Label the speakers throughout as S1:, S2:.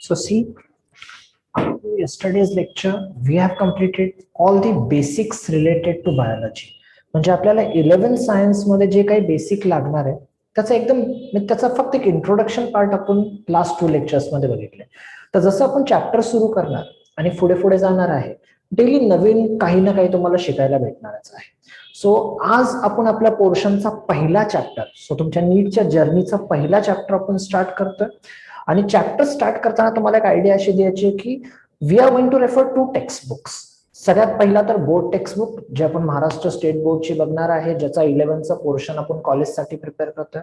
S1: So see, yesterday's lecture we have completed all the basics related to biology. म्हणजे आपल्याला 11 science मध्ये जे काही बेसिक लागणार आहे त्याचा एकदम त्याचा फक्त एक इंट्रोडक्शन पार्ट आपण लास्ट 2 लेक्चर्स मध्ये बघितले. तर जसं आपण चॅप्टर सुरू करणार आणि पुढे पुढे जाणार आहे, डेली नवीन काही ना काही तुम्हाला शिकायला भेटणारच आहे. सो आज आपण आपल्या पोर्शनचा पहिला चॅप्टर, सो तुमच्या नीटच्या जर्नीचा पहिला चॅप्टर आपण स्टार्ट करतोय. आणि चॅप्टर स्टार्ट करताना तुम्हाला एक आयडिया अशी द्यायची की we are going to refer to text books. सगळ्यात पहिला तर बोर्ड टेक्स्ट बुक जे आपण महाराष्ट्र स्टेट बोर्डची बघणार आहे, ज्याचा 11चा पोर्शन आपण कॉलेजसाठी प्रिपेअर करतोय.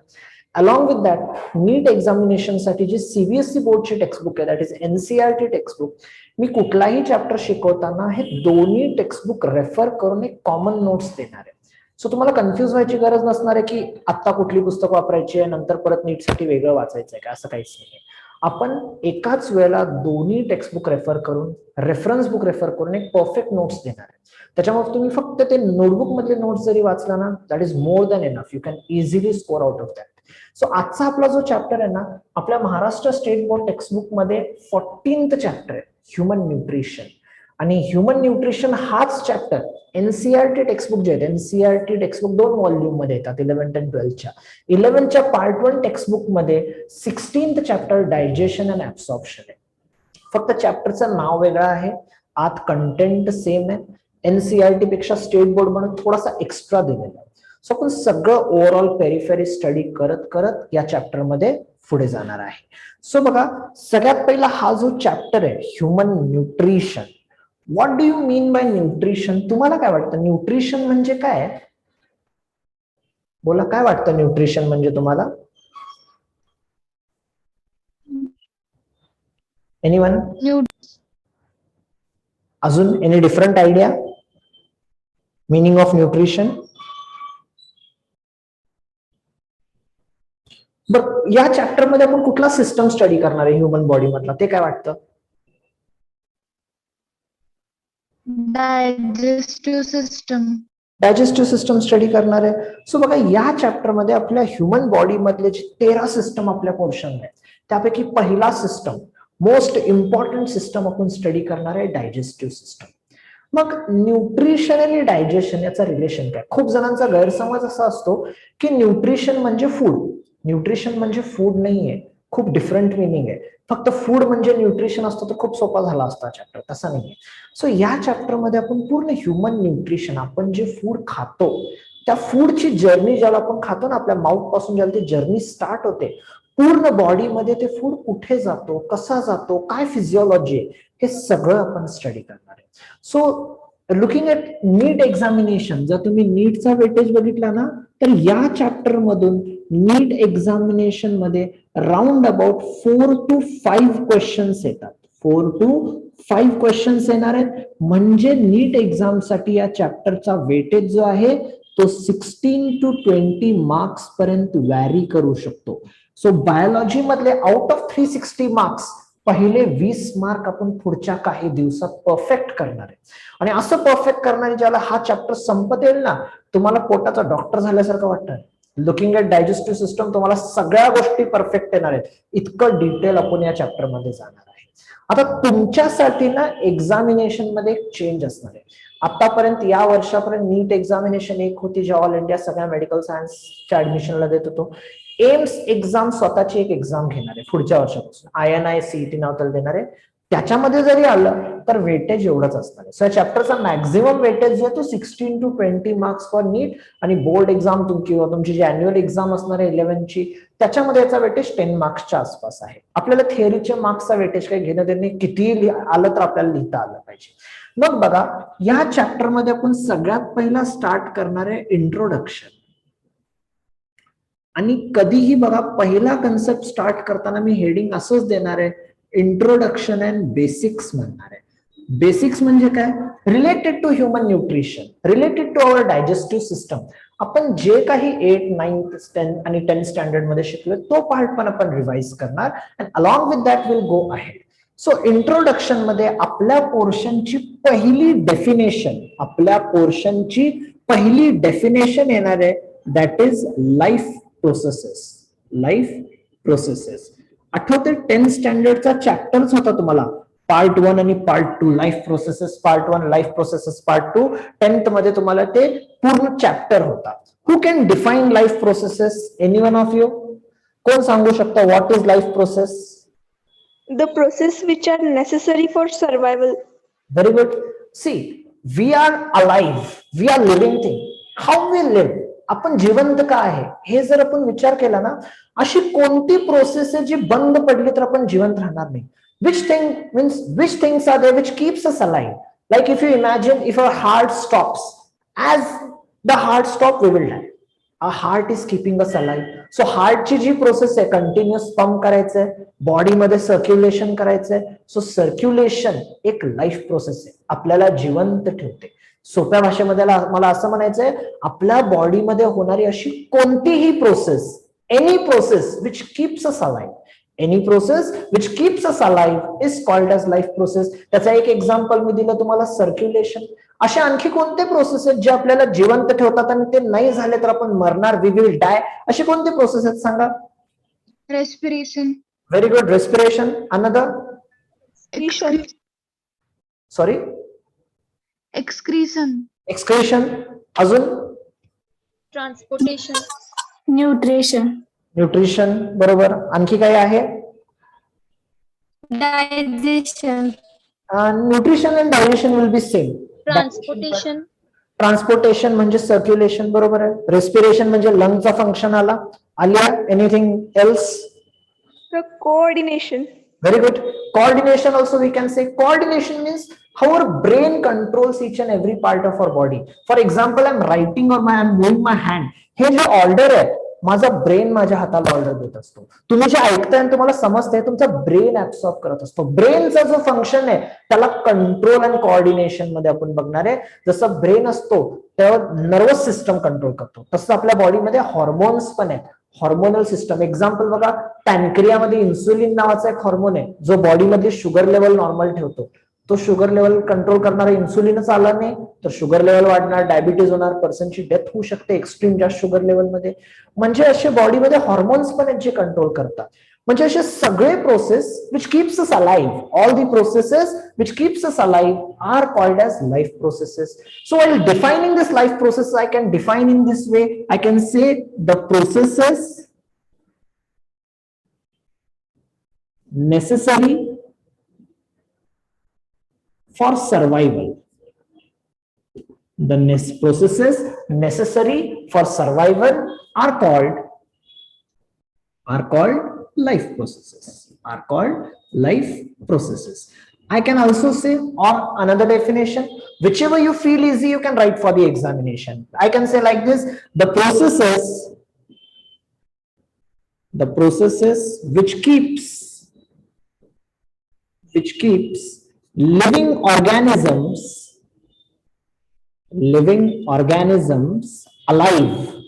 S1: Along with that NEET examination साठी जी सीबीएसई बोर्डची टेक्स्ट बुक आहे, that is NCERT text book. मी कुठलाही चॅप्टर शिकवताना हे दोन्ही टेक्स्ट बुक रेफर करून एक कॉमन नोट्स देणार आहे. सो तुम्हाला कन्फ्युज व्हायची गरज नसणार आहे की आता कुठली पुस्तक वापरायची आहे, नंतर परत नीटसाठी वेगळं वाचायचं आहे का, असं काहीच नाही. आपण एकाच वेळेला दोन्ही टेक्स्ट बुक रेफर करून, रेफरन्स बुक रेफर करून एक परफेक्ट नोट्स देणार आहे. त्याच्यामुळे तुम्ही फक्त ते नोटबुक मधले नोट्स जरी वाचला ना, that is more than enough. You can easily score out of that. So आजचा आपला जो चॅप्टर आहे ना, आपल्या Maharashtra state board text book मध्ये 14th चॅप्टर आहे, ह्युमन न्यूट्रिशन. आणि ह्युमन न्यूट्रिशन हाच चॅप्टर एनसीईआरटी टेक्स्टबुक जे आहेत, एनसीईआरटी टेक्स्टबुक 2 व्हॉल्यूम मध्ये येतात, 11th and 12च्या. 11च्या पार्ट 1 टेक्स्टबुक मध्ये 16th chapter digestion and absorption आहे. फक्त चॅप्टरचं नाव वेगळं आहे, आत कंटेंट सेम आहे. एनसीईआरटी पेक्षा स्टेट बोर्ड म्हणून थोडासा एक्स्ट्रा दिलेला आहे. सो आपण सगळं ओव्हरऑल पेरिफेरी स्टडी करत करत या चॅप्टर मध्ये पुढे जाणार आहे. सो बघा, सगळ्यात पहिला हा जो चॅप्टर आहे human nutrition. What do you mean by nutrition? तुम्हाला काय वाटतं न्यूट्रिशन म्हणजे काय? बोला, काय वाटतं न्यूट्रिशन म्हणजे तुम्हाला? एनीवन? अजून any different idea? Meaning of nutrition? बरं, या चॅप्टर मध्ये आपण कुठला सिस्टम स्टडी करणार आहे ह्युमन बॉडी मधला, ते काय वाटतं?
S2: Digestive system.
S1: Digestive system study करणार आहे. सो बघा, या चॅप्टर मध्ये आपल्या ह्युमन बॉडी मधले जे 13 सिस्टम आपल्या पोर्शन आहे, त्यापैकी पहिला सिस्टम, मोस्ट इम्पॉर्टंट सिस्टम आपण स्टडी करणार आहे डायजेस्टिव्ह सिस्टम. मग न्यूट्रिशन आणि डायजेशन याचा रिलेशन काय? खूप जणांचा गैरसमज असा असतो की न्यूट्रिशन म्हणजे फूड. न्यूट्रिशन म्हणजे फूड नाहीये, खूप डिफरंट मिनिंग आहे. फक्त फूड म्हणजे न्यूट्रिशन असतं तर खूप सोपा झाला असता चॅप्टर, तसा नाहीये. सो या चॅप्टर मध्ये आपण पूर्ण ह्युमन न्यूट्रिशन, आपण जे फूड खातो त्या फूडची जर्नी, ज्याला आपण खातो ना, आपल्या माउथ पासून ज्याला ती जर्नी स्टार्ट होते, पूर्ण बॉडीमध्ये ते फूड कुठे जातो, कसा जातो, काय फिजिओलॉजी आहे, हे सगळं आपण स्टडी करणार आहे. So looking at NEET examination, जर तुम्ही नीटचा वेटेज बघितला ना, तर या चॅप्टर मधून नीट एक्झामिनेशन मध्ये राऊंड अबाउट 4 to 5 क्वेश्चन्स येतात. 4 to 5 क्वेश्चन्स येणार आहेत. म्हणजे नीट एक्झाम साठी या चॅप्टरचा वेटेज जो आहे तो 16 to 20 मार्क्स पर्यंत व्हॅरी करू शकतो. सो बायोलॉजी मधले आउट ऑफ 360 मार्क्स पहिले 20 मार्क आपण पुढच्या काही दिवसात परफेक्ट करणार आहे. आणि असं परफेक्ट करणारे ज्याला हा चॅप्टर संपत येईल ना, तुम्हाला पोटाचा डॉक्टर झाल्यासारखं वाटतं. लुकिंग ऍट डायजेस्टिव्ह सिस्टम, तुम्हाला सगळ्या गोष्टी परफेक्ट येणार आहेत. इतकं डिटेल आपण या चॅप्टर मध्ये जाणार आहे. आता तुमच्यासाठी ना एक्झामिनेशन मध्ये एक चेंज असणार आहे. आतापर्यंत या वर्षापर्यंत नीट एक्झामिनेशन एक होती, जे ऑल इंडिया सगळ्या मेडिकल सायन्सच्या ऍडमिशनला देत होतो. एम्स एक्झाम स्वतःची एक एक्झाम घेणार आहे पुढच्या वर्षापासून, INI CET नाव त्याला देणार आहे. त्याच्यामध्ये जरी आलं तर वेटेज एवढंच असणार आहे. सो या चॅप्टरचा मॅक्झिमम वेटेज जो आहे तो 16 to 20 मार्क्स फॉर नीट. आणि बोर्ड एक्झाम किंवा तुमची जी अॅन्युअल एक्झाम असणार आहे 11ची, त्याच्यामध्ये याचा वेटेज 10 मार्क्सच्या आसपास आहे. आपल्याला थिअरीच्या मार्क्सचा वेटेज काही घेणं देणं नाही, कितीही आलं तर आपल्याला लिहिता आलं पाहिजे. मग बघा, या चॅप्टर मध्ये आपण सगळ्यात पहिला स्टार्ट करणार आहे इंट्रोडक्शन. आणि कधीही बघा, पहिला कन्सेप्ट स्टार्ट करताना मी हेडिंग असंच देणार आहे, इंट्रोडक्शन अँड बेसिक्स म्हणणार आहे. बेसिक्स म्हणजे काय? Related to human nutrition, related to our digestive system. आपण जे काही 8, 9, 10 आणि 10 स्टँडर्ड मध्ये शिकलो तो पार्ट पण आपण रिवाइज करणार. And along with that will go ahead. So introduction मध्ये आपल्या पोर्शनची पहिली डेफिनेशन, येणार आहे, that is life processes. Life processes. आठवते 10th स्टँडर्डचा चॅप्टरच होता तुम्हाला, पार्ट 1 आणि part 2, life processes part 1, life processes part 2. 10th मध्ये तुम्हाला ते पूर्ण चॅप्टर होता. Who can define life processes? Anyone of you? कोण सांगू शकता what is life process?
S3: The process which are necessary for survival.
S1: Very good. See, we are alive, we are living thing. How we live? आपण जिवंत का आहे हे जर आपण विचार केला ना, अशी कोणती प्रोसेस आहे जी बंद पडली तर आपण जिवंत राहणार नाही? Which thing means which things are there which keeps us alive? Like if you imagine, if our heart stops, as the heart stop we will die. Our heart is keeping us alive. So heart ची जी process आहे, continuous pump करायचंय, body मध्ये circulation करायचंय. So circulation एक life process आहे, आपल्याला जिवंत ठेवते. सोप्या भाषेमध्ये मला असं म्हणायचंय, आपल्या बॉडीमध्ये होणारी अशी कोणतीही process, any process which keeps us alive, any process which keeps us alive is called as life process. त्याचा एक एक्झाम्पल मी दिलं तुम्हाला, सर्क्युलेशन. अशा आणखी कोणते प्रोसेस आहेत जे आपल्याला जिवंत ठेवतात आणि ते नाही झाले तर आपण मरणार, वी विल डाय? अशी कोणते प्रोसेस आहेत सांगा?
S2: Respiration.
S1: Very good. Respiration. Another?
S3: Excretion.
S1: Sorry,
S2: Excretion.
S1: Excretion. अजून?
S3: Transportation.
S4: Nutrition.
S1: न्यूट्रिशन. बरोबर. आणखी काय आहे?
S4: Digestion.
S1: Nutrition and digestion will be same.
S3: Transportation.
S1: Transportation म्हणजे सर्क्युलेशन. बरोबर आहे. रेस्पिरेशन म्हणजे लंगचा फंक्शन आला. Alia, anything else?
S3: The coordination.
S1: Very good. Coordination also we can say. Coordination means how our brain controls each and every part of our body. For example, I'm writing or I'm moving my hand. हे जे order आहे, माझा brain माझ्या हाताला order देत असतो. तुम्ही जे ऐकताय आणि तुम्हाला समजतंय, तुमचा ब्रेन ऍब्सॉर्ब करत असतो. ब्रेनचा जो फंक्शन आहे त्याला कंट्रोल अँड कोऑर्डिनेशन मध्ये आपण बघणार आहे. जसं ब्रेन असतो त्यावर नर्वस सिस्टम कंट्रोल करतो, तसं आपल्या बॉडीमध्ये हॉर्मोन्स पण आहेत. Hormonal system. एक्झाम्पल बघा, पॅनक्रियामध्ये इन्सुलिन नावाचा एक हॉर्मोन आहे जो बॉडीमध्ये शुगर लेवल नॉर्मल ठेवतो. तो शुगर लेवल कंट्रोल करणारा इन्सुलिनच आला नाही तर शुगर लेवल वाढणार, डायबिटीज होणार, पर्सनची डेथ होऊ शकते एक्स्ट्रीम जास्त शुगर लेवलमध्ये. म्हणजे असे बॉडीमध्ये हॉर्मोन्स पण आहेत जे कंट्रोल करतात. म्हणजे असे सगळे process which keeps us alive, all the processes which keeps us alive are called as life processes. So while defining this life process, I can define in this way. I can say the processes necessary for survival. The processes necessary for survival are called life processes. Are called life processes. I can also say, or another definition, whichever you feel easy, you can write for the examination. I can say like this: the processes which keeps living organisms alive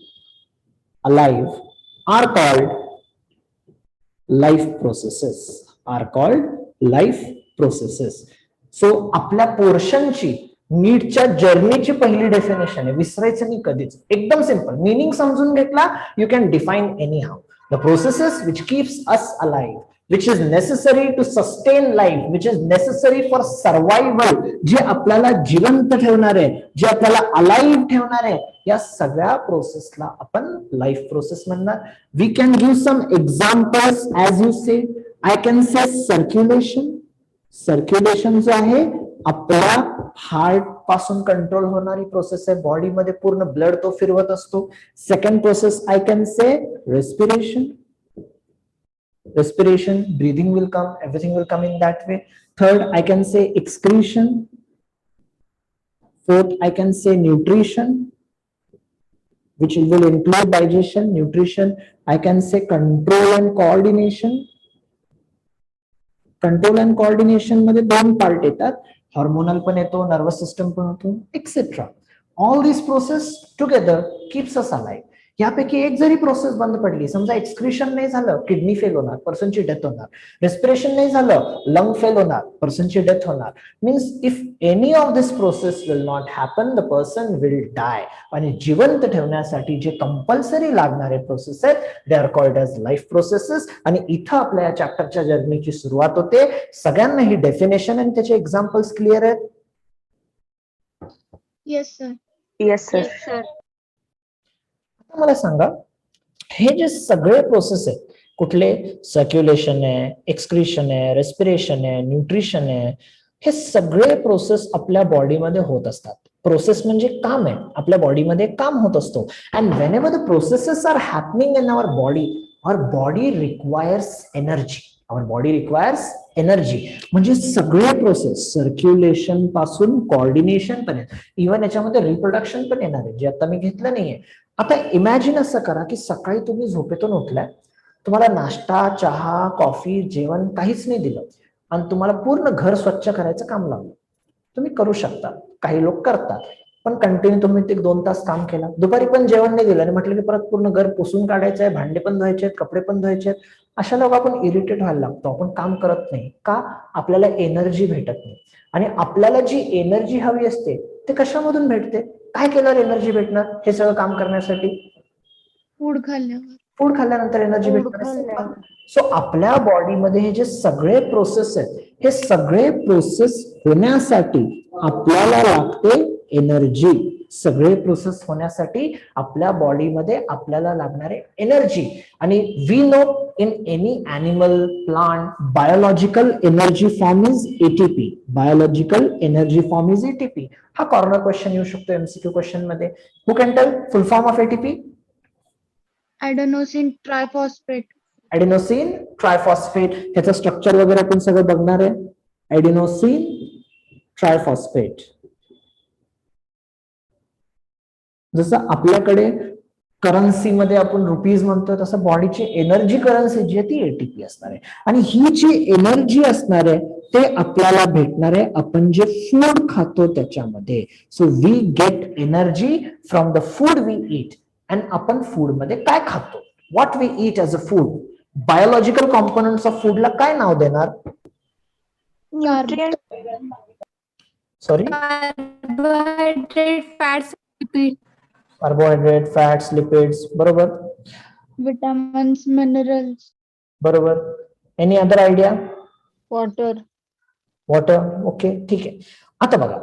S1: are called life processes. So आपल्या पोर्शनची, नीटच्या जर्नीची पहिली definition आहे, विसरायचं नाही कधीच. एकदम simple, meaning समजून घेतला, you can define any how. The processes which keeps us alive, which is necessary to sustain life, which is necessary for survival, जे आपल्याला जिवंत ठेवणार आहे, जे आपल्याला अलाइव्ह ठेवणार आहे, या सगळ्या प्रोसेसला आपण लाईफ प्रोसेस म्हणणार. We can give some examples. As you say, I can say circulation. Circulation जो आहे आपल्या हार्ट पासून कंट्रोल होणारी प्रोसेस आहे, बॉडीमध्ये पूर्ण ब्लड तो फिरवत असतो. Second process I can say respiration. Respiration, breathing will come, everything will come in that way. Third, I can say excretion. Fourth, I can say nutrition, which will include digestion, nutrition. I can say control and coordination. Control and coordination मध्ये दोन part येतात, hormonal पण येतो, nervous system पण होतो, etcetera. All these process together keeps us alive. यापैकी एक जरी प्रोसेस बंद पडली, समजा एक्सक्रिशन नाही झालं, किडनी फेल होणार, पर्सनची डेथ होणार. रेस्पिरेशन नाही झालं, लंग फेल होणार, पर्सनची डेथ होणार. Means if any of this process will not happen, the person will die. आणि जिवंत ठेवण्यासाठी जे कंपल्सरी लागणारे प्रोसेस आहेत, they are called as life processes. आणि इथं आपल्या या चॅप्टरच्या जर्नीची सुरुवात होते. सगळ्यांना ही डेफिनेशन आणि त्याचे एक्झाम्पल्स क्लिअर आहेत?
S2: Yes, sir.
S3: Yes, sir.
S1: आता मला सांगा, हे जे सगळे प्रोसेस आहेत, कुठले? सर्क्युलेशन आहे, एक्सक्रिशन आहे, रेस्पिरेशन आहे, न्यूट्रिशन आहे, हे सगळे प्रोसेस आपल्या बॉडीमध्ये होत असतात. प्रोसेस म्हणजे काम आहे, आपल्या बॉडीमध्ये काम होत असतो. And whenever the processes are happening in our body requires energy. Our body requires energy. म्हणजे सगळे प्रोसेस, सर्क्युलेशन पासून कोऑर्डिनेशन पर्यंत, इव्हन याच्यामध्ये रिप्रोडक्शन पण येणार आहे, जे आता मी घेतलं नाहीये. आता इमॅजिन असं करा की सकाळी तुम्ही झोपेतून उठलाय, तुम्हाला नाश्ता, चहा, कॉफी, जेवण काहीच नाही दिलं आणि तुम्हाला पूर्ण घर स्वच्छ करायचं काम लावलं. तुम्ही करू शकता, काही लोक करतात, पण कंटिन्यू तुम्ही ते 2 तास काम केलं, दुपारी पण जेवण नाही दिलं आणि म्हटलं की परत पूर्ण घर पुसून काढायचं आहे, भांडे पण धुवायचे आहेत, कपडे पण धुवायचे आहेत. अशा लोक आपण इरिटेट व्हायला लागतो, आपण काम करत नाही का? आपल्याला एनर्जी भेटत नाही. आणि आपल्याला जी एनर्जी हवी असते ते कशामधून भेटते? काय केल्यावर एनर्जी भेटणार हे सगळं काम करण्यासाठी?
S2: Food खाल्ल्यावर.
S1: फूड खाल्ल्यानंतर एनर्जी भेटणार. सो आपल्या बॉडीमध्ये हे जे सगळे प्रोसेस आहेत, हे सगळे प्रोसेस होण्यासाठी आपल्याला लागते एनर्जी. सगळे प्रोसेस होण्यासाठी आपल्या बॉडीमध्ये आपल्याला लागणारे एनर्जी. आणि we know in any animal, plant, biological energy form is ATP. Biological energy form is ATP. हा कॉर्नर क्वेश्चन येऊ शकतो एमसीक्यू क्वेश्चन मध्ये. Who can tell full form of ATP?
S2: Adenosine triphosphate.
S1: Adenosine triphosphate. ह्याचं structure वगैरे आपण सगळं बघणार आहे. Adenosine triphosphate. जसं आपल्याकडे करन्सी मध्ये आपण रुपीज म्हणतोय, तसं बॉडीची एनर्जी करन्सी जी आहे ती एटीपी असणार आहे. आणि ही जी एनर्जी असणार आहे ते आपल्याला भेटणार आहे आपण जे फूड खातो त्याच्यामध्ये. So we get energy from the food we eat. आणि आपण फूड मध्ये काय खातो, what we eat as a food. Biological components of फूडला काय नाव देणार?
S3: Nutrient.
S1: Sorry,
S4: Carbohydrate, fats, lipids.
S1: Carbohydrate, fats, lipids. बरोबर
S2: Vitamins, minerals.
S1: बरोबर. Any other idea?
S2: Water.
S1: Water. Okay, ठीक आहे. आता बघा,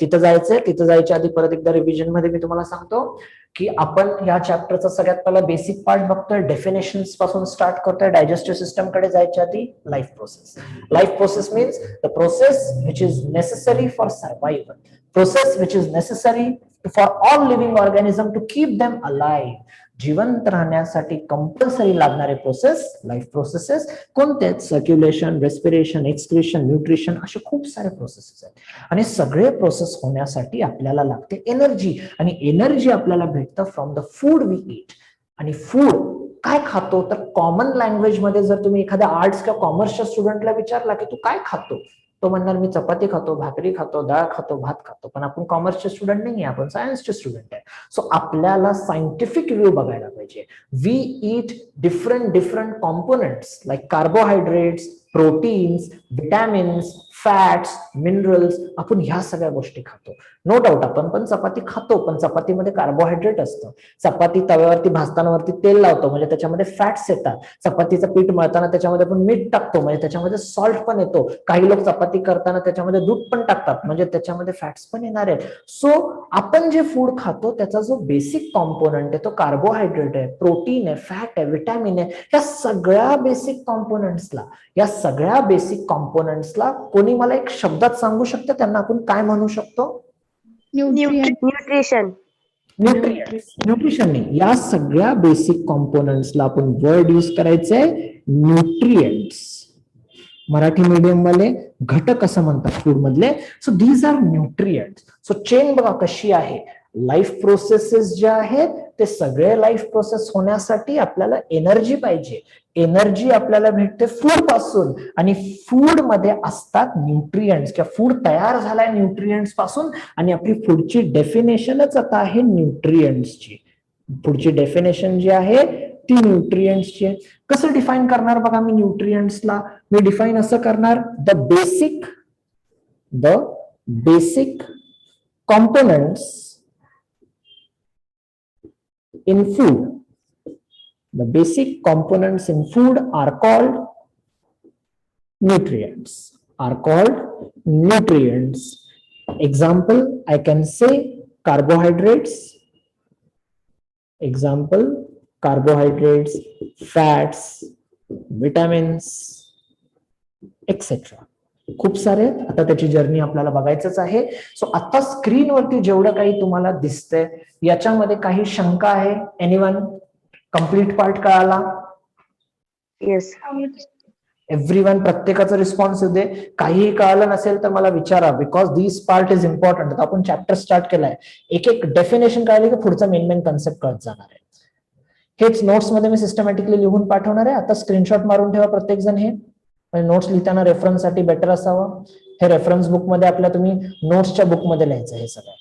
S1: तिथं जायचंय, तिथं जायच्या आधी परत एकदा रिव्हिजन मध्ये मी तुम्हाला सांगतो की आपण या चॅप्टरचा सगळ्यात पहिला बेसिक पार्ट बघतोय, डेफिनेशन्स पासून स्टार्ट करतोय. डायजेस्टिव्ह सिस्टम कडे जायच्या आधी life process. Life process means the process which is necessary for survival. Process which is necessary for all living organism to keep them alive. जिवंत राहण्यासाठी कंपल्सरी लागणारे प्रोसेस, लाईफ प्रोसेसेस कोणते? Circulation, respiration, excretion, nutrition, असे खूप सारे processes आहेत. आणि सगळे प्रोसेस होण्यासाठी आपल्याला लागते एनर्जी. आणि एनर्जी आपल्याला भेटतं from the food we eat. आणि फूड काय खातो तर कॉमन लँग्वेज मध्ये जर तुम्ही एखाद्या आर्ट्स किंवा कॉमर्सच्या स्टुडंटला विचारला की तू काय खातो, तो म्हणणार मी चपाती खातो, भाकरी खातो, डाळ खातो, भात खातो. पण आपण कॉमर्सचे स्टुडंट नाही, आपण सायन्सचे स्टुडंट आहे. सो आपल्याला सायंटिफिक व्ह्यू बघायला पाहिजे. We eat different components like carbohydrates, proteins, vitamins, fats, minerals. आपण ह्या सगळ्या गोष्टी खातो. नो डाऊट आपण पण चपाती खातो, पण चपातीमध्ये कार्बोहायड्रेट असतं. चपाती तव्यावरती भाजतानावरती तेल लावतो म्हणजे त्याच्यामध्ये फॅट्स येतात. चपातीचं पीठ मळताना त्याच्यामध्ये आपण मीठ टाकतो म्हणजे त्याच्यामध्ये सॉल्ट पण येतो. काही लोक चपाती करताना त्याच्यामध्ये दूध पण टाकतात म्हणजे त्याच्यामध्ये फॅट्स पण येणार आहेत. सो आपण जे फूड खातो त्याचा जो बेसिक कॉम्पोनंट आहे तो कार्बोहायड्रेट आहे, प्रोटीन आहे, फॅट आहे, विटॅमिन आहे. या सगळ्या बेसिक कॉम्पोनंट्सला कोणी मला एक शब्दात सांगू शकतं त्यांना आपण काय म्हणू शकतो?
S3: Nutrition.
S1: न्यूट्रिशन नाही, या सगळ्या बेसिक कॉम्पोनंट्सला आपण वर्ड यूज करायचंय न्यूट्रिएंट्स. मराठी मीडियम वाले घटक असं म्हणतात फूड मधले. So these are nutrients. So chain बघा कशी आहे. लाईफ प्रोसेसेस ज्या आहेत ते सगळे लाईफ प्रोसेस होण्यासाठी आपल्याला एनर्जी पाहिजे. एनर्जी आपल्याला भेटते फूड पासून आणि फूड मध्ये असतात न्यूट्रिएंट्स किंवा फूड तयार झालाय न्यूट्रिएंट्स पासून. आणि आपली फूडची डेफिनेशनच आता आहे न्यूट्रिएंट्सची. पुढची डेफिनेशन जी आहे ती न्यूट्रिएंट्सची आहे. कसं डिफाईन करणार बघा मी न्यूट्रिएंट्सला? मी डिफाईन असं करणार, the basic components in food. The basic components in food are called nutrients. Example, I can say carbohydrates. Fats, vitamins, etc. खूप सारे आहेत. आता त्याची जर्नी आपल्याला बघायचंच आहे. सो आता स्क्रीनवरती जेवढं काही तुम्हाला दिसतंय याच्यामध्ये काही शंका आहे? एनीवन? कंप्लीट पार्ट कळाला?
S3: येस.
S1: एव्हरीवन, प्रत्येकाचा रिस्पॉन्स येऊ दे. काहीही कळालं नसेल तर मला विचारा, because this part is important. आता आपण चॅप्टर स्टार्ट केलाय, एक एक डेफिनेशन कळली की पुढचा मेन कन्सेप्ट कळत जाणार आहे. हेच नोट्स मध्ये मी सिस्टमॅटिकली लिहून पाठवणार आहे. आता स्क्रीनशॉट मारून ठेवा प्रत्येक जण. हे नोट्स लिहिताना रेफरन्स साठी बेटर असावं. हे रेफरन्स बुक मध्ये आपल्या तुम्ही नोट्सच्या बुक मध्ये लिहायचं हे सगळं.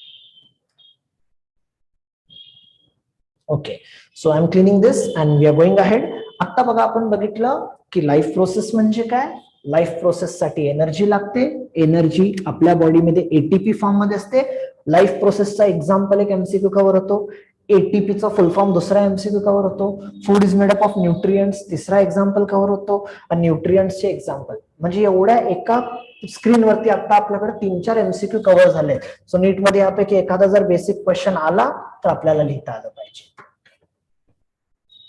S1: Okay, so I am cleaning this and we are going ahead. आता बघा आपण बघितलं की लाईफ प्रोसेस म्हणजे काय. लाईफ प्रोसेस साठी एनर्जी लागते. एनर्जी आपल्या बॉडीमध्ये एटीपी फॉर्म मध्ये असते. लाईफ प्रोसेसचा एक्झाम्पल एक एमसीक्यू कव्हर होतो. एटीपीचा फुल फॉर्म दुसरा एमसीक्यू कव्हर होतो. Food is made up of nutrients तिसरा एक्झाम्पल कव्हर होतो. आणि न्यूट्रिएंट्सचे एक्झाम्पल म्हणजे एवढ्या एका स्क्रीनवरती आता आपल्याकडे 3-4 एमसीक्यू कव्हर झाले. सो नीट मध्ये यापैकी एखादा जर बेसिक क्वेश्चन आला तर आपल्याला लिहिता आलं पाहिजे.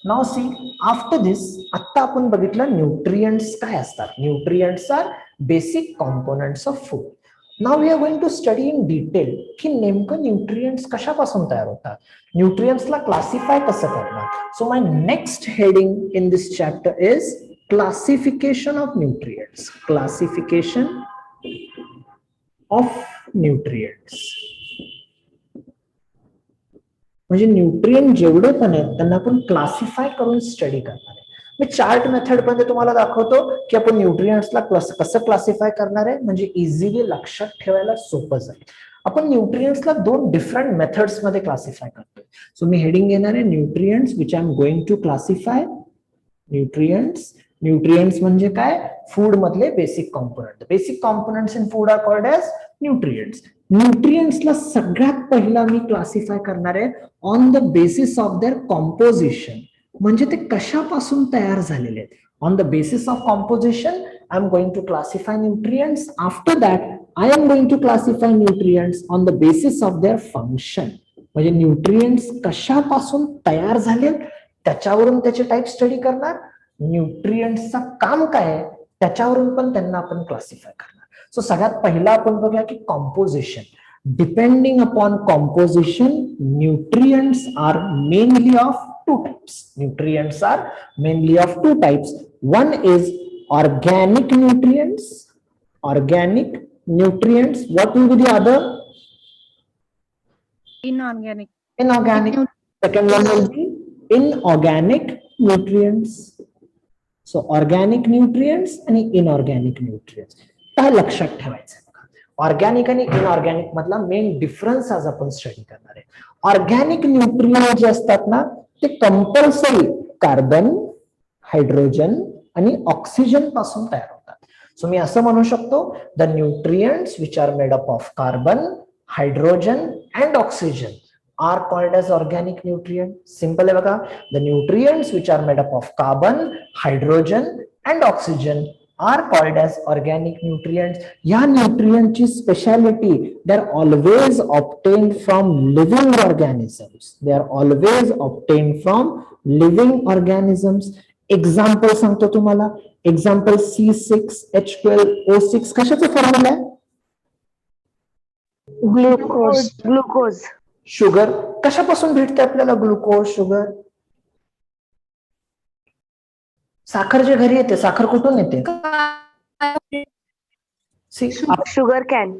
S1: नाउ सी आफ्टर दिस, आता आपण बघितलं न्यूट्रिएंट्स काय असतात. Nutrients are basic components of food. Now we are going to study in detail की नेमकं न्यूट्रिएंट्स कशापासून तयार होतात, न्यूट्रिएंट्सला क्लासिफाय कसं करणार. So my next heading in this chapter is classification of nutrients. Classification of nutrients म्हणजे न्यूट्रिएंट जेवढे पण आहेत त्यांना आपण क्लासिफाय करून स्टडी करणार आहे. मी चार्ट मेथड मध्ये तुम्हाला दाखवतो की आपण न्यूट्रिएंट्सला कसं क्लासिफाय करणार आहे, म्हणजे इझिली लक्षात ठेवायला सोपं जाईल. आपण न्यूट्रिएंट्सला 2 डिफरंट मेथड्स मध्ये क्लासिफाय करतोय. सो मी हेडिंग घेणार आहे nutrients which I am going to classify. Nutrients म्हणजे काय, फूड मधले basic component. Basic components in food are called as nutrients. न्यूट्रिएंट्सला सगळ्यात पहिला मी क्लासिफाय करणार आहे on the basis of their composition, म्हणजे ते कशापासून तयार झालेले आहेत. On the basis of composition I am going to classify nutrients. After that I am going to classify nutrients on the basis of their function, म्हणजे nutrients कशापासून तयार झाले त्याच्यावरून त्याचे टाईप स्टडी करणार. न्यूट्रिएंट्सचं काम काय आहे त्याच्यावरून पण त्यांना आपण क्लासिफाय करणार. सो सगळ्यात पहिला आपण बघूया की composition. Depending upon composition nutrients are mainly of 2 types. Nutrients are mainly of 2 types. One is organic nutrients. Organic nutrients. What will be the other?
S4: Inorganic.
S1: Inorganic. Second one will be inorganic nutrients. So organic nutrients आणि inorganic nutrients. काय लक्षात ठेवायचं. Organic आणि inorganic मधला main difference आज आपण study करणार आहे. ऑर्गॅनिक न्यूट्रिएंट जे असतात ना ते कंपल्सरी कार्बन, हायड्रोजन आणि ऑक्सिजन पासून तयार होतात. सो मी असं म्हणू शकतो the nutrients which are made up of carbon, hydrogen and oxygen are called as organic nutrient. Simple आहे बघा. The nutrients which are made up of carbon, hydrogen and oxygen are called as organic nutrients. या न्यूट्रिएंटची speciality, they are always obtained from living organisms. They are always obtained from living organisms. Example सांगतो तुम्हाला. Example C6H12O6 कशाचा formula आहे?
S3: Glucose.
S1: Sugar. कशापासून भेटते आपल्याला glucose, sugar? साखर जे घरी येते, साखर कुठून येते?
S3: Sugar can.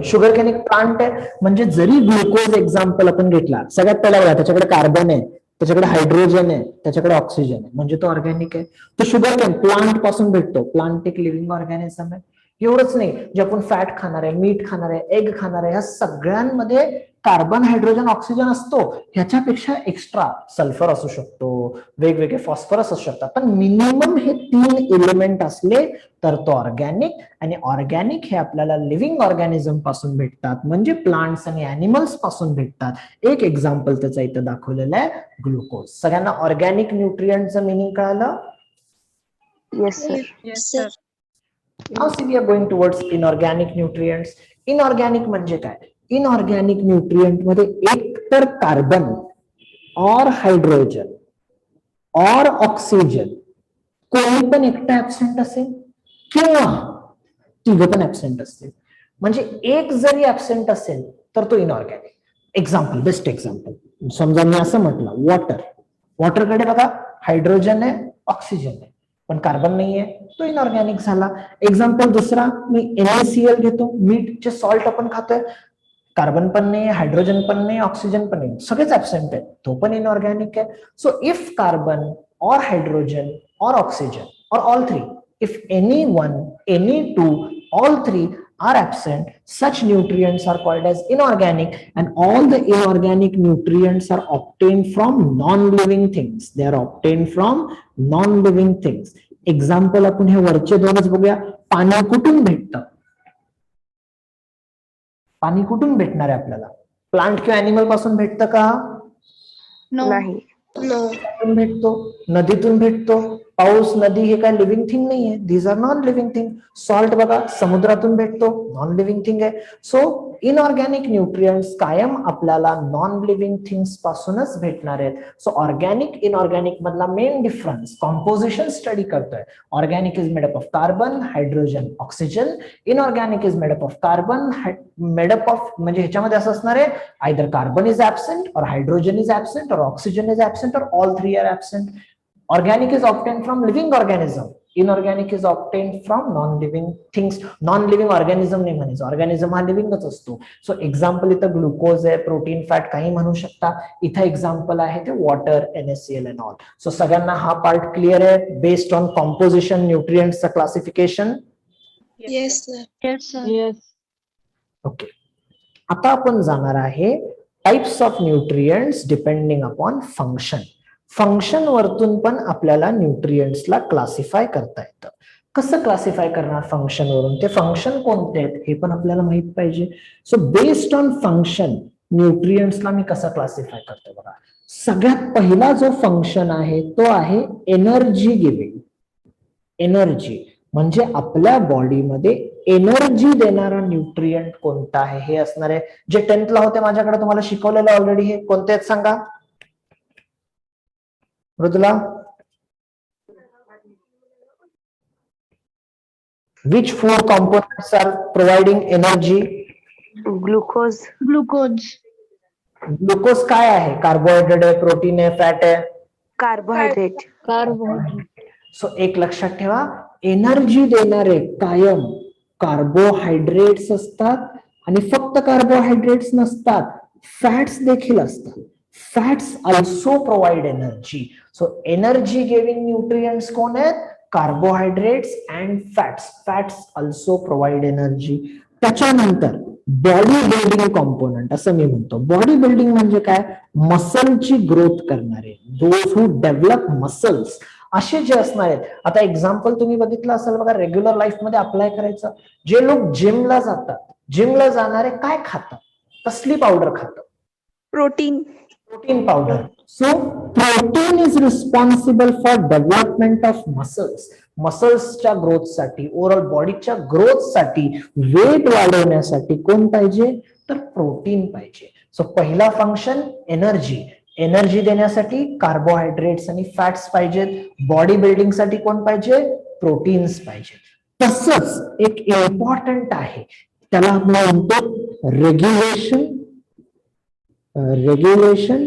S1: शुगर कॅन एक प्लांट आहे. म्हणजे जरी ग्लुकोज एक्झाम्पल आपण घेतला, सगळ्यात पहिला बघा त्याच्याकडे कार्बन आहे, त्याच्याकडे हायड्रोजन आहे, त्याच्याकडे ऑक्सिजन आहे, म्हणजे तो ऑर्गॅनिक आहे. तो शुगर कॅन प्लांट पासून भेटतो. प्लांट एक लिव्हिंग ऑर्गॅनिझम आहे. एवढंच नाही, जे आपण फॅट खाणार आहे, मीठ खाणार आहे, एग खाणार आहे, ह्या सगळ्यांमध्ये कार्बन, हायड्रोजन, ऑक्सिजन असतो, ह्याच्यापेक्षा एक्स्ट्रा सल्फर असू शकतो, वेगवेगळे फॉस्फरस असू शकतात, पण मिनिमम हे 3 एलिमेंट असले तर तो ऑर्गॅनिक. आणि ऑर्गॅनिक हे आपल्याला लिव्हिंग ऑर्गॅनिझम पासून भेटतात, म्हणजे प्लांट्स आणि अॅनिमल्स पासून भेटतात. एक एक्झाम्पल त्याचा इथं दाखवलेलं आहे, ग्लुकोज. सगळ्यांना ऑर्गॅनिक न्यूट्रिएंटचं मिनिंग कळालं?
S3: Yes, sir.
S4: Yes, sir.
S1: Now see we are going towards inorganic nutrients. Inorganic म्हणजे काय? इनऑर्गॅनिक न्यूट्रिएंट मध्ये एक तर कार्बन और हायड्रोजन और ऑक्सिजन कोणी पण एकटा ऍबसेंट असेल किंवा तिघ पण ऍबसेंट असतील. म्हणजे एक जरी ऍबसेंट असेल तर तो इनऑर्गॅनिक. एक्झाम्पल, बेस्ट एक्झाम्पल समजा मी असं म्हटलं, वॉटर. वॉटरकडे बघा हायड्रोजन आहे, ऑक्सिजन आहे, पण कार्बन नाहीये, तो इनऑर्गॅनिक झाला. एक्झाम्पल दुसरा, मी NaCl घेतो, मीठचे सॉल्ट आपण खातोय, कार्बन पण नाही, हायड्रोजन पण नाही, ऑक्सिजन पण नाही, सगळेच ऍबसेंट आहेत, तो पण इनऑर्गॅनिक आहे. सो इफ कार्बन और हायड्रोजन और ऑक्सिजन और all three, if any one, any two, all three are absent, such nutrients are called as inorganic, and all the inorganic nutrients are obtained from non-living things. They are obtained from non-living things. Example आपण हे वरचे दोनच बघूया. पाणी कुठून भेटतं? पाणी कुठून भेटणार आहे आपल्याला? प्लांट किंवा अॅनिमल पासून भेटतं का?
S2: No.
S3: नाही.
S1: कुठून भेटतो? नदीतून भेटतो. पाऊस, नदी हे काय लिव्हिंग थिंग नाहीये, these are non living thing. Salt बघा समुद्रातून भेटतो, नॉन लिव्हिंग थिंग आहे. सो इनऑर्गॅनिक न्यूट्रिएंट्स कायम आपल्याला नॉन लिव्हिंग थिंग्स पासूनच भेटणार आहेत. सो ऑर्गॅनिक इनऑर्गॅनिक मधला मेन डिफरन्स कॉम्पोजिशन स्टडी करतोय. Organic is made up of carbon, hydrogen, oxygen. Inorganic is made up of carbon, made up of म्हणजे ह्याच्यामध्ये असं असणार आहे, आयदर कार्बन इज ऍबसेंट और हायड्रोजन इज ऍबसेंट और ऑक्सिजन इज ऍबसेंट और all three are absent. Organic is obtained from living organism. Inorganic is obtained from non-living things. Non-living organism नाही म्हणायचं, ऑर्गॅनिझम हा लिव्हिंगच असतो. सो एक्झाम्पल इथं glucose आहे, प्रोटीन, फॅट काही म्हणू शकता. इथं एक्झाम्पल आहे ते water, NaCl and all. So सगळ्यांना हा पार्ट क्लिअर आहे बेस्ड ऑन कॉम्पोजिशन न्यूट्रिएंट्सचं classification?
S2: Yes, sir. Yes, sir.
S4: Yes.
S1: Okay. आता आपण जाणार आहे types of nutrients depending upon function. Function वरतून पण आपल्याला न्यूट्रिएंट्सला क्लासिफाय करता येतं. कसं क्लासिफाय करणार फंक्शन वरून? ते फंक्शन कोणते आहेत हे पण आपल्याला माहित पाहिजे. सो बेस्ड ऑन फंक्शन न्यूट्रिएंट्सला मी कसं क्लासिफाय करतो बघा. सगळ्यात पहिला जो फंक्शन आहे तो आहे एनर्जी गिव्हिंग. एनर्जी म्हणजे आपल्या बॉडीमध्ये एनर्जी देणारा न्यूट्रिएंट कोणता आहे हे असणार आहे. जे 10th ला होते माझ्याकडे तुम्हाला शिकवलेलं ऑलरेडी, हे कोणते आहेत सांगा Mridula? Which four components are providing energy?
S3: Glucose.
S2: Glucose.
S1: Glucose काय आहे? कार्बोहायड्रेट आहे, प्रोटीन आहे, फॅट आहे?
S3: Carbohydrate.
S2: Carbohydrate.
S1: सो एक लक्षात ठेवा, एनर्जी देणारे कायम कार्बोहायड्रेट्स असतात आणि फक्त कार्बोहायड्रेट्स नसतात, फॅट्स देखील असतात. Fats also provide energy. So energy giving nutrients कोण आहेत? Carbohydrates and fats. Fats also provide energy. त्याच्यानंतर बॉडी बिल्डिंग कॉम्पोनंट असं मी म्हणतो. बॉडी बिल्डिंग म्हणजे काय? मसलची ग्रोथ करणारे, दोज हू डेव्हलप मसल्स असे जे असणार आहेत. आता एक्झाम्पल तुम्ही बघितलं असेल बघा, रेग्युलर लाईफ मध्ये अप्लाय करायचं. जे लोक जिमला जातात, जिमला जाणारे काय खातात? कसली पावडर खातात?
S3: Protein.
S1: Protein powder. So protein is responsible for development of muscles. मसल्सच्या ग्रोथसाठी, ओव्हरऑल बॉडीच्या ग्रोथसाठी, वेट वाढवण्यासाठी कोण पाहिजे? तर प्रोटीन पाहिजे. सो पहिला फंक्शन एनर्जी. एनर्जी देण्यासाठी कार्बोहायड्रेट्स आणि फॅट्स पाहिजेत. बॉडी बिल्डिंग साठी कोण पाहिजे? प्रोटीन्स पाहिजे. तसंच एक इम्पॉर्टंट आहे, त्याला आपण म्हणतो रेग्युलेशन. रेग्युलेशन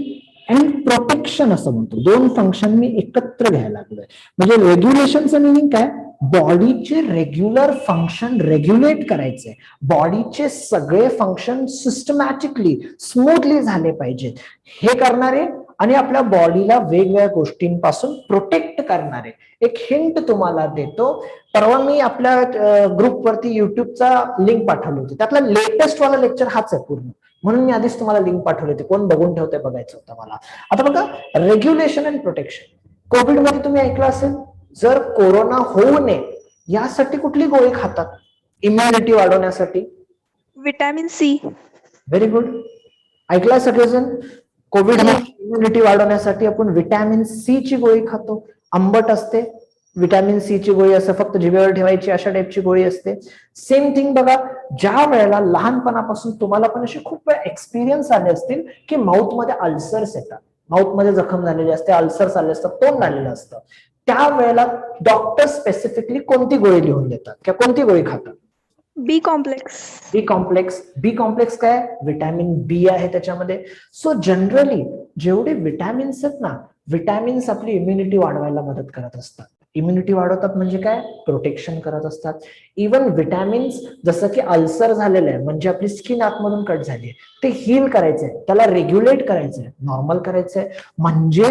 S1: अँड प्रोटेक्शन असं म्हणतो. दोन फंक्शन मी एकत्र घ्यायला लागलोय. म्हणजे रेग्युलेशनचं मिनिंग काय? बॉडीचे रेग्युलर फंक्शन रेग्युलेट करायचे. बॉडीचे सगळे फंक्शन सिस्टमॅटिकली, स्मूथली झाले पाहिजेत. हे करणारे आणि आपल्या बॉडीला वेगवेगळ्या गोष्टींपासून प्रोटेक्ट करणारे. एक हिंट तुम्हाला देतो. परवा मी आपल्या ग्रुपवरती युट्यूबचा लिंक पाठवली होती, त्यातला लेटेस्ट वाला लेक्चर हाच आहे पूर्ण, म्हणून मी आधीच तुम्हाला लिंक पाठवली होती, कोण बघून ठेवते बघायचं होतं मला. आता बघा, रेग्युलेशन अँड प्रोटेक्शन. कोविड मध्ये तुम्ही ऐकलं असेल, जर कोरोना होऊ नये यासाठी कुठली गोळी खातात इम्युनिटी वाढवण्यासाठी?
S3: Vitamin C.
S1: व्हेरी गुड, ऐकला सगळेजण. कोविड इम्युनिटी वाढवण्यासाठी आपण विटॅमिन सी ची गोळी खातो. आंबट असते विटॅमिन सी ची गोळी, असं फक्त जिभेवर ठेवायची अशा टाईपची गोळी असते. सेम थिंग बघा, ज्या वेळेला लहानपणापासून तुम्हाला पण असे खूप वेळा एक्सपिरियन्स आले असतील की माउथ मध्ये अल्सर्स येतात, माउथ मध्ये जखम झालेली असते, अल्सर्स आले असतात, तोंड आलेलं असतं, त्यावेळेला डॉक्टर स्पेसिफिकली कोणती गोळी लिहून देतात किंवा कोणती गोळी खातात?
S3: बी कॉम्प्लेक्स.
S1: बी कॉम्प्लेक्स. बी कॉम्प्लेक्स काय? विटॅमिन बी आहे त्याच्यामध्ये. सो जनरली जेवढे विटॅमिन्स आहेत ना, विटॅमिन्स आपली इम्युनिटी वाढवायला मदत करत असतात. इम्युनिटी वाढवतात म्हणजे काय? प्रोटेक्शन करत असतात. इवन विटॅमिन्स, जसं की अल्सर झालेलं आहे म्हणजे आपली स्किन आतमधून कट झाली आहे, ते हील करायचंय, त्याला रेग्युलेट करायचंय, नॉर्मल करायचंय. म्हणजे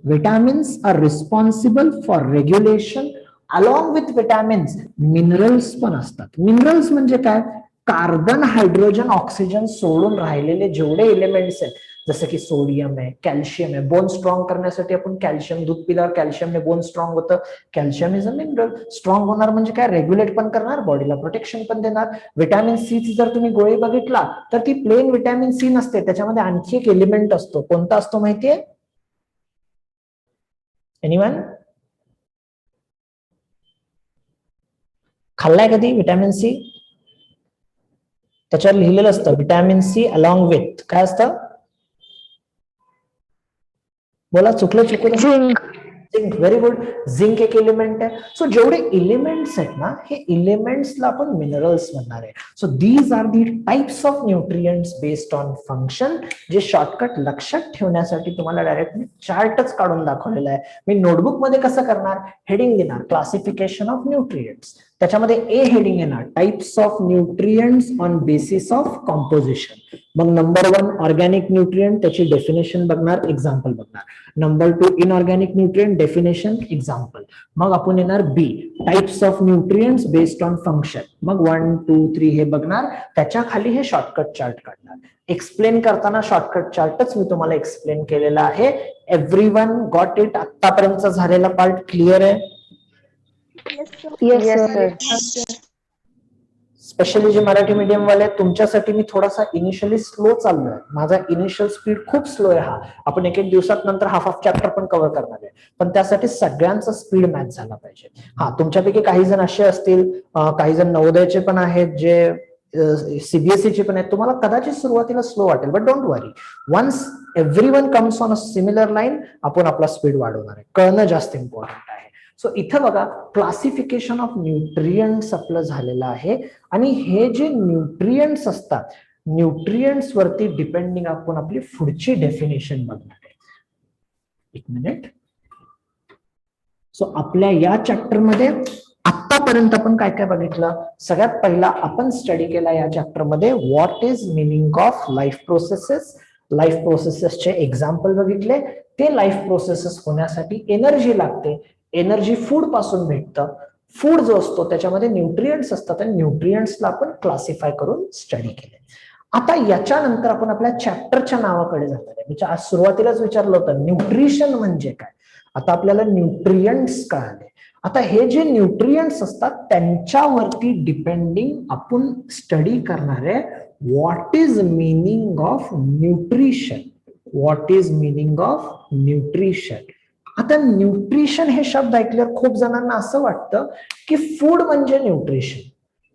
S1: vitamins are responsible for regulation. Along with vitamins minerals पण असतात. मिनरल्स म्हणजे काय? कार्बन, हायड्रोजन, ऑक्सिजन सोडून राहिलेले जेवढे एलिमेंट्स आहेत, जसं की सोडियम आहे, कॅल्शियम आहे. बोन स्ट्रॉंग करण्यासाठी आपण कॅल्शियम, दूध पिल्यावर कॅल्शियमने बोन स्ट्रॉंग होतं. Calcium is a mineral. Strong होणार म्हणजे काय? रेग्युलेट पण करणार, बॉडीला प्रोटेक्शन पण देणार. विटॅमिन सी ची जर तुम्ही गोळी बघितला तर ती प्लेन विटॅमिन सी नसते, त्याच्यामध्ये आणखी एक एलिमेंट असतो. कोणता असतो माहितीये? एनीवन? खाल्लाय कधी विटॅमिन सी? त्याच्यावर लिहिलेलं असतं विटॅमिन सी अलॉंग विथ काय असतं? बोला, चुकलं.
S2: Zinc.
S1: Zinc. Very good. Zinc एक एलिमेंट आहे. सो जेवढे एलिमेंट्स आहेत ना, हे एलिमेंट्सला आपण मिनरल्स म्हणणार आहे. So these are the types of nutrients based on function, जे शॉर्टकट लक्षात ठेवण्यासाठी तुम्हाला डायरेक्ट चार्टच काढून दाखवलेला आहे. मी नोटबुक मध्ये कसं करणार? हेडिंग देणार क्लासिफिकेशन ऑफ न्यूट्रिएंट्स, त्याच्यामध्ये ए हेडिंग येणार types of nutrients on basis of composition. मग नंबर 1 ऑर्गॅनिक न्यूट्रिएंट, त्याची डेफिनेशन बघणार, एक्झाम्पल बघणार. Number 2 inorganic nutrient, definition, example. मग आपण येणार B types of nutrients based on function. मग 1, 2, 3 हे बघणार, त्याच्या खाली हे शॉर्टकट चार्ट काढणार. एक्सप्लेन करताना शॉर्टकट चार्टच मी तुम्हाला एक्सप्लेन केलेला आहे. Everyone got it? आतापर्यंत झालेला पार्ट क्लिअर आहे?
S2: Yes sir.
S1: स्पेशली जे मराठी मीडियम वाले आहेत तुमच्यासाठी मी थोडासा इनिशियली स्लो चाललोय. माझा इनिशियल स्पीड खूप स्लो आहे. हा आपण एक दिवसात नंतर हाफ चॅप्टर पण कव्हर करणार आहे, पण त्यासाठी सगळ्यांचा स्पीड मॅच झाला पाहिजे. हा, तुमच्यापैकी काही जण असे असतील, काही जण नवोदयचे पण आहेत, जे सीबीएसई चे पण आहेत, तुम्हाला कदाचित सुरुवातीला स्लो वाटेल, but don't worry, once everyone comes on a similar line आपण आपला स्पीड वाढवणार आहे. कळणं जास्त इम्पॉर्टंट आहे. सो इथं बघा, क्लासिफिकेशन ऑफ न्यूट्रिएंट्स आपलं झालेलं आहे. आणि हे जे न्यूट्रिएंट्स असतात, न्यूट्रिएंट्स वरती डिपेंडिंग आपण आपली पुढची डेफिनेशन बघणार आहे. एक मिनिट. सो आपल्या या चॅप्टर मध्ये आतापर्यंत आपण काय काय बघितलं? सगळ्यात पहिला आपण स्टडी केला या चॅप्टर मध्ये what is meaning of life processes. Life प्रोसेसेसचे एक्झाम्पल बघितले. ते लाईफ प्रोसेसेस होण्यासाठी एनर्जी लागते. एनर्जी फूड पासून भेटतं. फूड जो असतो त्याच्यामध्ये न्यूट्रिएंट्स असतात आणि न्यूट्रिएंट्सला आपण क्लासिफाय करून स्टडी केले. आता याच्यानंतर आपण आपल्या चॅप्टरच्या नावाकडे जाणार आहे. मी आज सुरुवातीलाच विचारलं होतं न्यूट्रिशन म्हणजे काय. आता आपल्याला न्यूट्रिएंट्स कळाले. आता हे जे न्यूट्रिएंट्स असतात त्यांच्यावरती डिपेंडिंग आपण स्टडी करणार आहे what is meaning of nutrition. What is meaning of nutrition. आता न्यूट्रिशन हे शब्द ऐकल्यावर खूप जणांना असं वाटतं की फूड म्हणजे न्यूट्रिशन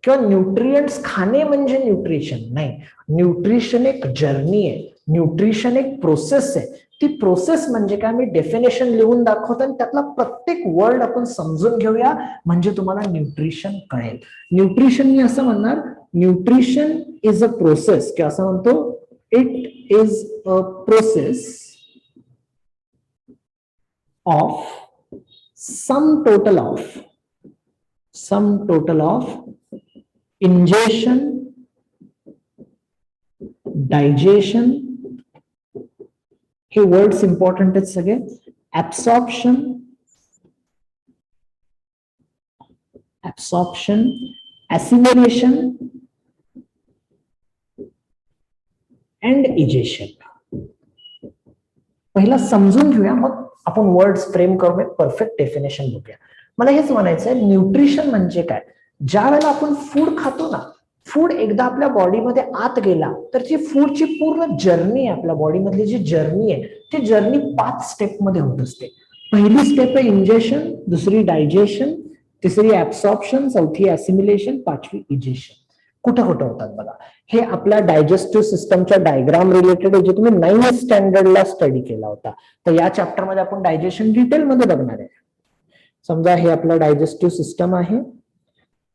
S1: किंवा न्यूट्रिएंट्स खाणे म्हणजे न्यूट्रिशन. नाही, न्यूट्रिशन एक जर्नी आहे. न्यूट्रिशन एक प्रोसेस आहे. ती प्रोसेस म्हणजे काय, मी डेफिनेशन लिहून दाखवतो आणि त्यातला प्रत्येक वर्ड आपण समजून घेऊया म्हणजे तुम्हाला न्यूट्रिशन कळेल. न्यूट्रिशन मी असं म्हणणार, न्यूट्रिशन इज अ प्रोसेस, किंवा असं म्हणतो it is a process of sum total of ingestion, digestion हे वर्ड्स इम्पॉर्टंट आहेत सगळे. Absorption, absorption, assimilation and egestion. पहिला समजून घेऊया, मग आपण वर्ड्स फ्रेम करूया, परफेक्ट डेफिनेशन बघूया. मला हेच म्हणायचं आहे, न्यूट्रिशन म्हणजे काय. ज्या वेळेला आपण फूड खातो ना, फूड एकदा आपल्या बॉडीमध्ये आत गेला तर ती फूडची पूर्ण जर्नी आहे, आपल्या बॉडीमधली जी जर्नी आहे ती जर्नी 5 स्टेप मध्ये होत असते. पहिली स्टेप आहे इंजेशन, दुसरी डायजेशन, तिसरी ऍब्सॉर्प्शन, चौथी ऍसिमिलेशन, पाचवी इजेशन. कुठं कुठं होतात बघा. हे आपल्या डायजेस्टिव्ह सिस्टमच्या डायग्राम रिलेटेड आहे, जे तुम्ही 9th स्टँडर्डला स्टडी केला होता. तर या चॅप्टर मध्ये आपण डायजेशन डिटेल मध्ये बघणार आहे. समजा हे आपलं डायजेस्टिव्ह सिस्टम आहे.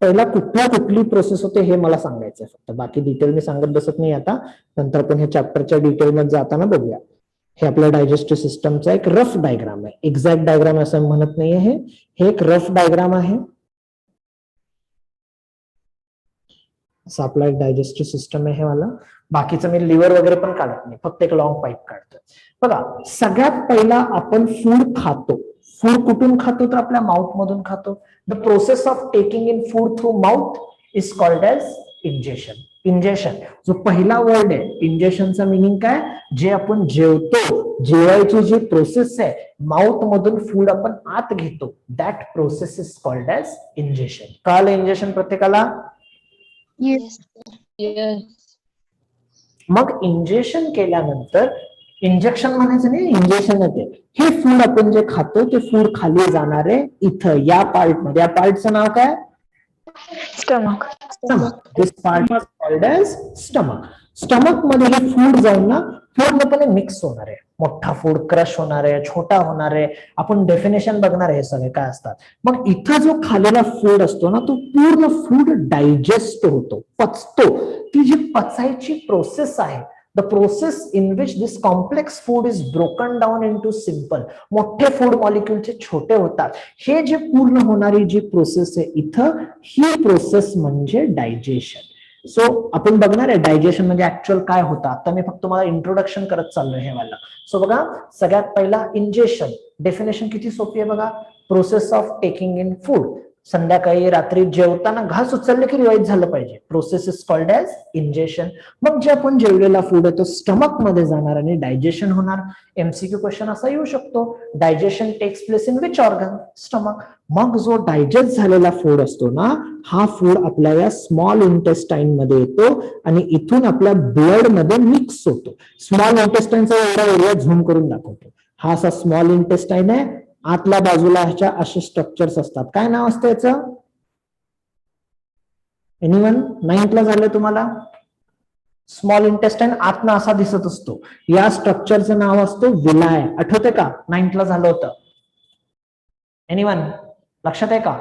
S1: पहिला कुठली प्रोसेस होते हे मला सांगायचं आहे फक्त, बाकी डिटेल मी सांगत बसत नाही आता, नंतर आपण हे चॅप्टरच्या डिटेल मध्ये जाताना बघूया. हे आपल्या डायजेस्टिव्ह सिस्टमचा एक रफ डायग्राम आहे, एक्झॅक्ट डायग्राम असं म्हणत नाहीये, हे एक रफ डायग्राम आहे. असं आपला एक डायजेस्टिव्ह सिस्टम आहे हे वाला. बाकीचं मी लिव्हर वगैरे पण काढत नाही, फक्त एक लॉंग पाईप काढतोय. बघा, सगळ्यात पहिला आपण फूड खातो. फूड कुठून खातो तर आपल्या माउथ मधून खातो. The process of taking in food through mouth is called as ingestion. Ingestion जो पहिला वर्ड आहे, इंजेशनचा मिनिंग काय, जे आपण जेवतो, जेवायची जी प्रोसेस आहे, माउथ मधून फूड आपण आत घेतो, that process is called as ingestion. कळलं इंजेशन प्रत्येकाला?
S2: Yes.
S1: मग इंजेक्शन केल्यानंतर, इंजेक्शन म्हणायचं नाही, इंजेक्शन येते. हे फूड आपण जे खातो ते फूड खाली जाणार आहे इथं या पार्ट मध्ये. या पार्टचं नाव काय?
S3: Stomach.
S1: Stomach. This part is called as stomach. Stomach मध्ये हे फूड जाऊन ना पूर्णपणे मिक्स होणार आहे. मोठा फूड क्रश होणार आहे, छोटा होणार आहे. आपण डेफिनेशन बघणार आहे हे सगळे काय असतात. मग इथं जो खालेला फूड असतो ना, तो पूर्ण फूड डायजेस्ट होतो, पचतो. ती जी पचायची प्रोसेस आहे, the process in which this complex food is broken down into simple, मोठे फूड मॉलिक्यूलचे छोटे होतात. हे जे पूर्ण होणारी जी प्रोसेस आहे इथं, ही प्रोसेस म्हणजे डायजेशन. सो आपण बघणार आहे डायजेशन म्हणजे ऍक्च्युअल काय होतं. आता मी फक्त तुम्हाला इंट्रोडक्शन करत चाललोय हे वाला. सो बघा, सगळ्यात पहिला इंजेशन. डेफिनेशन किती सोपी आहे बघा. Process of taking in food. संध्याकाळी रात्री जेवताना घास उचलले की रिवाइज झालं पाहिजे. Process is called as ingestion. मग जे आपण जेवलेला फूड आहे तो स्टमक मध्ये जाणार आणि डायजेशन होणार. एमसीक्यू क्वेश्चन असा येऊ शकतो, digestion takes place in which organ? Stomach. मग जो डायजेस्ट झालेला फूड असतो ना, हा फूड आपल्या या स्मॉल इंटेस्टाईन मध्ये येतो आणि इथून आपल्या ब्लड मध्ये मिक्स होतो. स्मॉल इंटेस्टाईनचा एवढा एरिया झूम करून दाखवतो. हा असा स्मॉल इंटेस्टाईन आहे. आतल्या बाजूला ह्याच्या असे स्ट्रक्चर्स असतात. काय नाव असतं याचं? एनिवन? 9th ला झालं तुम्हाला? स्मॉल इंटेस्टाईन आतनं असा दिसत असतो. या स्ट्रक्चरचं नाव असतं विलाय. आठवते का? 9th ला झालं होतं. एनिवन? लक्षात आहे का?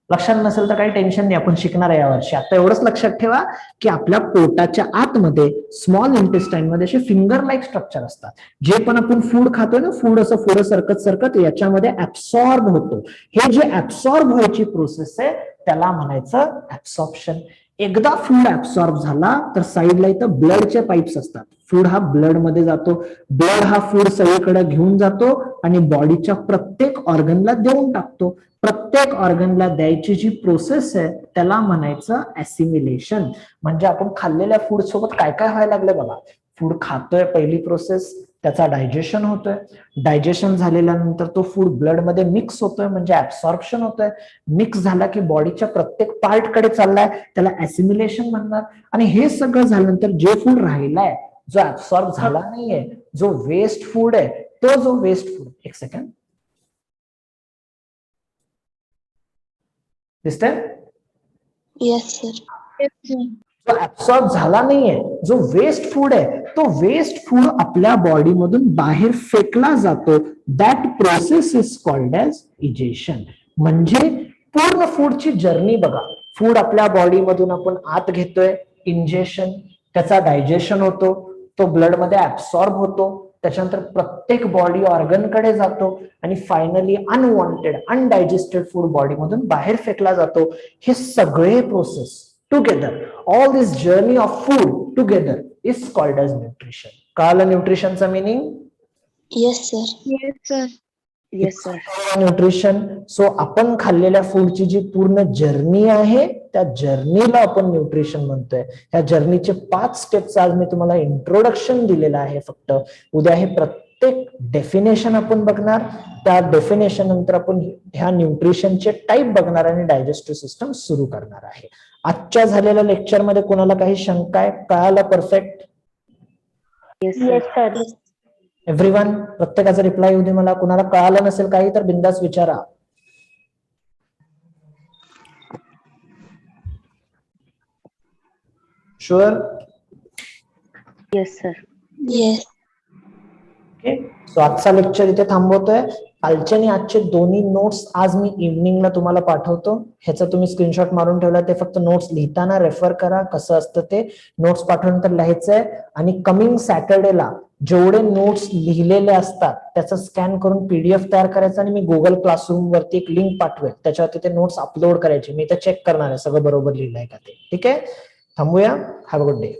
S1: लक्षात नसेल तर काही टेन्शन नाही, आपण शिकणार आहे यावर्षी. आता एवढंच लक्षात ठेवा की आपल्या पोटाच्या आतमध्ये स्मॉल इंटेस्टाईन मध्ये असे फिंगर लाईक स्ट्रक्चर असतात. जे पण आपण फूड खातोय ना, फूड असं पुढे सरकत सरकत याच्यामध्ये ऍब्सॉर्ब होतो. हे जे ऍब्सॉर्ब व्हायची प्रोसेस आहे त्याला म्हणायचं ऍब्सॉर्प्शन. एकदा फूड ऍब्सॉर्ब झाला तर साईडला इथं ब्लडचे पाईप्स असतात. फूड हा ब्लड मध्ये जातो. ब्लड हा फूड सगळीकडे घेऊन जातो आणि बॉडीच्या प्रत्येक ऑर्गनला देऊन टाकतो. प्रत्येक ऑर्गनला द्यायची जी प्रोसेस आहे त्याला म्हणायचं ऍसिमिलेशन. म्हणजे आपण खाल्लेल्या फूड सोबत काय काय व्हायला लागलं बघा. फूड खातोय, पहिली प्रोसेस, त्याचा डायजेशन होतोय. डायजेशन झाल्यानंतर तो फूड ब्लड मध्ये मिक्स होतोय म्हणजे ऍब्सॉर्प्शन होतोय. मिक्स झाला की बॉडीच्या प्रत्येक पार्ट कडे चाललाय, त्याला ऍसिमिलेशन म्हणणार. आणि हे सगळं झाल्यानंतर जे फूड राहिलाय, जो ऍब्सॉर्ब झाला नाहीये, जो वेस्ट फूड आहे, तो जो वेस्ट फूड, एक सेकंड दिसतंय?
S3: Yes sir.
S1: जो ऍब्सॉर्ब झाला नाहीये, जो वेस्ट फूड आहे, तो वेस्ट फूड आपल्या बॉडीमधून बाहेर फेकला जातो. That process is called as egestion. म्हणजे पूर्ण फूडची जर्नी बघा. फूड आपल्या बॉडीमधून आपण आत घेतोय, इंजेशन, त्याचा डायजेशन होतो, तो ब्लड मध्ये ऍब्सॉर्ब होतो, त्याच्यानंतर प्रत्येक बॉडी ऑर्गन कडे जातो आणि फायनली अनवॉन्टेड अनडायजेस्टेड फूड बॉडीमधून बाहेर फेकला जातो. हे सगळे process together, all this journey of food together is called as nutrition. कळालं न्यूट्रिशनचा meaning?
S2: Yes, sir.
S4: Yes, sir.
S5: Yes, sir.
S1: Nutrition. So आपण खाल्लेल्या फूडची जी पूर्ण जर्नी आहे त्या जर्नीला आपण न्यूट्रिशन म्हणतोय. या जर्नीचे 5 स्टेप्स आज मी तुम्हाला इंट्रोडक्शन दिलेलं आहे. फक्त उद्या हे प्रत्येक डेफिनेशन आपण बघणार. त्या डेफिनेशन नंतर आपण ह्या न्यूट्रिशनचे टाईप बघणार आणि डायजेस्टिव्ह सिस्टम सुरू करणार आहे. आजच्या झालेल्या लेक्चर मध्ये कोणाला काही शंका आहे? कळालं परफेक्ट?
S5: Yes, sir.
S1: एव्हरीवन, प्रत्येकाचा रिप्लाय येऊ दे मला. कुणाला कळालं नसेल काही तर बिंदास विचारा. Sure?
S5: Yes, sir.
S2: Yes.
S1: Okay. So आजचा लेक्चर इथे थांबवतोय. कालचे आणि आजचे दोन्ही नोट्स आज मी इव्हनिंगला तुम्हाला पाठवतो. ह्याचा तुम्ही स्क्रीनशॉट मारून ठेवला. ते फक्त नोट्स लिहिताना रेफर करा. कसं असतं ते नोट्स पाठवल्यानंतर लिहायचंय. आणि कमिंग सॅटर्डेला जेवढे नोट्स लिहिलेले असतात त्याचं स्कॅन करून पीडीएफ तयार करायचं आणि मी गुगल क्लासरूम वरती एक लिंक पाठवेल. त्याच्यावरती ते नोट्स अपलोड करायचे. मी इथे चेक करणार आहे सगळं बरोबर लिहिलंय का ते. ठीक आहे. थांबूया. Have a good day.